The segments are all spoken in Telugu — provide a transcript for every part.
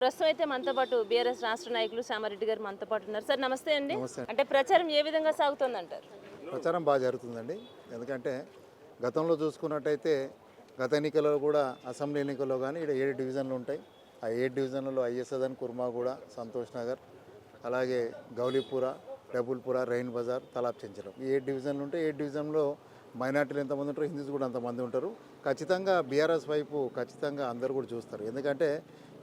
ప్రస్తుతం అయితే మనతో పాటు బీఆర్ఎస్ రాష్ట్ర నాయకులు శ్యామారెడ్డి గారు మనతో పాటు ఉన్నారు. సార్ నమస్తే అండి. నమస్తే. అంటే ప్రచారం ఏ విధంగా సాగుతుందంటారు? ప్రచారం బాగా జరుగుతుందండి. ఎందుకంటే గతంలో చూసుకున్నట్టయితే గత ఎన్నికల్లో కూడా అసెంబ్లీ ఎన్నికల్లో కానీ ఇక్కడ 7 డివిజన్లు ఉంటాయి. ఆ 7 డివిజన్లలో ఐఎస్ఎదన్, కుర్మాగూడ, సంతోష్ నగర్, అలాగే గౌలీపుర, డబుల్పుర, రైన్ బజార్, తలాబ్ చెంచలం ఈ 7 డివిజన్లు ఉంటాయి. 7 డివిజన్లో మైనార్టీలు ఎంతమంది ఉంటారు, హిందూస్ కూడా అంతమంది ఉంటారు. ఖచ్చితంగా బీఆర్ఎస్ వైపు ఖచ్చితంగా అందరూ కూడా చూస్తారు. ఎందుకంటే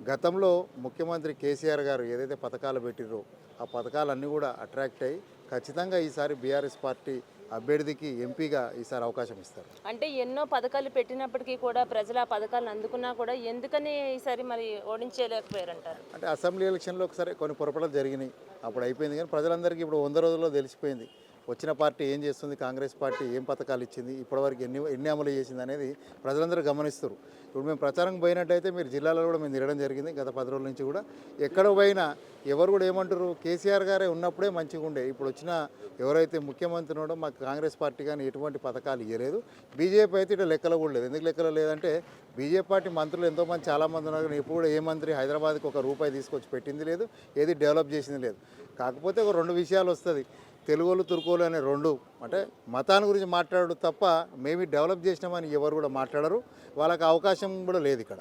గతంలో ముఖ్యమంత్రి కేసీఆర్ గారు ఏదైతే పథకాలు పెట్టిరో ఆ పథకాలన్నీ కూడా అట్రాక్ట్ అయ్యి ఖచ్చితంగా ఈసారి బీఆర్ఎస్ పార్టీ అభ్యర్థికి ఎంపీగా ఈసారి అవకాశం ఇస్తారు. అంటే ఎన్నో పథకాలు పెట్టినప్పటికీ కూడా ప్రజలు ఆ పథకాలను అందుకున్నా కూడా ఎందుకని ఈసారి మరి ఓడించలేకపోయారంటారు? అంటే అసెంబ్లీ ఎలక్షన్లో ఒకసారి కొన్ని పొరపాట్లు జరిగినాయి, అప్పుడు అయిపోయింది. కానీ ప్రజలందరికీ ఇప్పుడు 100 రోజుల్లో తెలిసిపోయింది వచ్చిన పార్టీ ఏం చేస్తుంది, కాంగ్రెస్ పార్టీ ఏం పథకాలు ఇచ్చింది, ఇప్పటివరకు ఎన్ని అమలు చేసింది అనేది ప్రజలందరూ గమనిస్తారు. ఇప్పుడు మేము ప్రచారం పోయినట్టయితే మీరు జిల్లాలో కూడా మేము తిరగడం జరిగింది గత 10 రోజుల నుంచి కూడా. ఎక్కడ పోయినా ఎవరు కూడా ఏమంటారు, కేసీఆర్ గారే ఉన్నప్పుడే మంచిగా ఉండే, ఇప్పుడు వచ్చిన ఎవరైతే ముఖ్యమంత్రి ఉన్నాడో మాకు కాంగ్రెస్ పార్టీ కానీ ఎటువంటి పథకాలు ఇవ్వలేదు. బీజేపీ అయితే ఇట్లా లెక్కలో కూడా లేదు. ఎందుకు లెక్కలో లేదంటే బీజేపీ పార్టీ మంత్రులు ఎంతోమంది చాలామంది ఉన్నారు, కానీ ఎప్పుడు ఏ మంత్రి హైదరాబాద్కి ఒక రూపాయి తీసుకొచ్చి పెట్టింది లేదు, ఏది డెవలప్ చేసింది లేదు. కాకపోతే ఒక 2 విషయాలు వస్తుంది, తెలుగులు తుర్కోలు అనే 2 అంటే మతాన్ని గురించి మాట్లాడు తప్ప మేబీ డెవలప్ చేసినామని ఎవరు కూడా మాట్లాడరు. వాళ్ళకి అవకాశం కూడా లేదు ఇక్కడ.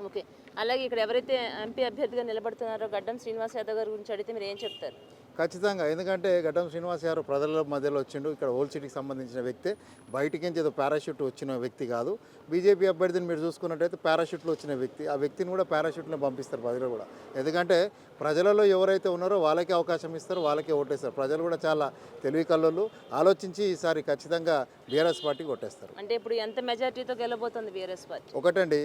ఓకే, అలాగే ఇక్కడ ఎవరైతే ఎంపీ అభ్యర్థిగా నిలబడుతున్నారో గడ్డం శ్రీనివాస్ యాదవ్ గారి గురించి అడిగితే మీరు ఏం చెప్తారు? ఖచ్చితంగా, ఎందుకంటే గడ్డం శ్రీనివాస్ గారు ప్రజల మధ్యలో వచ్చిండు. ఇక్కడ ఓల్డ్ సిటీకి సంబంధించిన వ్యక్తే, బయటికి నుంచి ఏదో పారాషూట్ వచ్చిన వ్యక్తి కాదు. బీజేపీ అభ్యర్థిని మీరు చూసుకున్నట్టయితే పారాషూట్లో వచ్చిన వ్యక్తి, ఆ వ్యక్తిని కూడా పారాషూట్లో పంపిస్తారు ప్రజలు కూడా. ఎందుకంటే ప్రజలలో ఎవరైతే ఉన్నారో వాళ్ళకే అవకాశం ఇస్తారు, వాళ్ళకే ఓటేస్తారు. ప్రజలు కూడా చాలా తెలివి కల్లోళ్ళు ఆలోచించి ఈసారి ఖచ్చితంగా బీఆర్ఎస్ పార్టీకి ఓటేస్తారు. అంటే ఇప్పుడు ఎంత మెజార్టీతో గెలబోతుంది బీఆర్ఎస్ పార్టీ? ఒకటండి,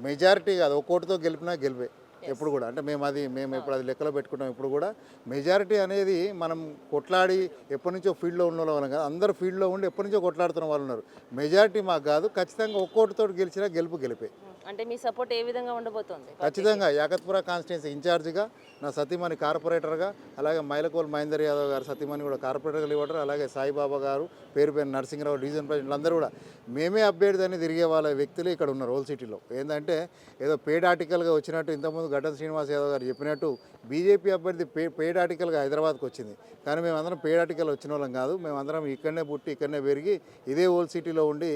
మెజారిటీ కాదు, ఒక్కోటితో గెలిపినా గెలిపే ఎప్పుడు కూడా. అంటే మేము ఇప్పుడు అది లెక్కలో పెట్టుకుంటాం. ఇప్పుడు కూడా మెజారిటీ అనేది మనం కొట్లాడి ఎప్పటి నుంచో ఫీల్డ్లో ఉన్న వాళ్ళం కాదు, అందరు ఫీల్డ్లో ఉండి ఎప్పటి నుంచో కొట్లాడుతున్న వాళ్ళు ఉన్నారు. మెజారిటీ మాకు కాదు, ఖచ్చితంగా ఒక్కోటితో గెలిచినా గెలిపే. అంటే మీ సపోర్ట్ ఏ విధంగా ఉండబోతోంది? ఖచ్చితంగా యాకత్పుర కాన్స్టిట్యున్సీ ఇన్ఛార్జిగా నా సతీమణి కార్పొరేటర్గా, అలాగే మైలకోల్ మహేందర్ యాదవ్ గారు సతీమణి కూడా కార్పొరేటర్గా ఇవ్వడం, అలాగే సాయిబాబా గారు పేరు నరసింహరావు డివిజన్ ప్రెసిడెంట్లు అందరూ కూడా మేమే అభ్యర్థి అని తిరిగే వాళ్ళ వ్యక్తులు ఇక్కడ ఉన్నారు ఓల్డ్ సిటీలో. ఏంటంటే ఏదో పేడ్ ఆర్టికల్గా వచ్చినట్టు ఇంతకుముందు గడ్డం శ్రీనివాస్ యాదవ్ గారు చెప్పినట్టు బీజేపీ అభ్యర్థి పేడ్ ఆర్టికల్గా హైదరాబాద్కి వచ్చింది. కానీ మేమందరం పేడ్ ఆర్టికల్ వచ్చిన వాళ్ళం కాదు. మేమందరం ఇక్కడనే పుట్టి ఇక్కడనే పెరిగి ఇదే ఓల్డ్ సిటీలో ఉండి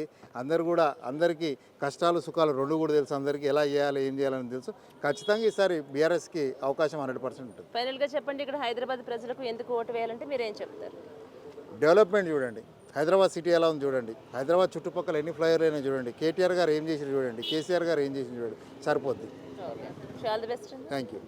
అందరికీ కష్టాలు సుఖాలు 2 కూడా తెలుసు, అందరికీ ఎలా చేయాలి ఏం చేయాలని తెలుసు. ఖచ్చితంగా ఈసారి బీఆర్ఎస్కి అవకాశం 100% ఉంటుంది. ఫైనల్గా చెప్పండి, ఇక్కడ హైదరాబాద్ ప్రజలకు ఎందుకు ఓటు వేయాలంటే మీరు ఏం చెప్తారు? డెవలప్మెంట్ చూడండి, హైదరాబాద్ సిటీ ఎలా ఉంది చూడండి, హైదరాబాద్ చుట్టుపక్కల ఎన్ని ఫ్లైఓవర్లు అయినా చూడండి, కేటీఆర్ గారు ఏం చేసి చూడండి, కేసీఆర్ గారు ఏం చేసి చూడండి, సరిపోద్ది. Okay, all the best. Thank you.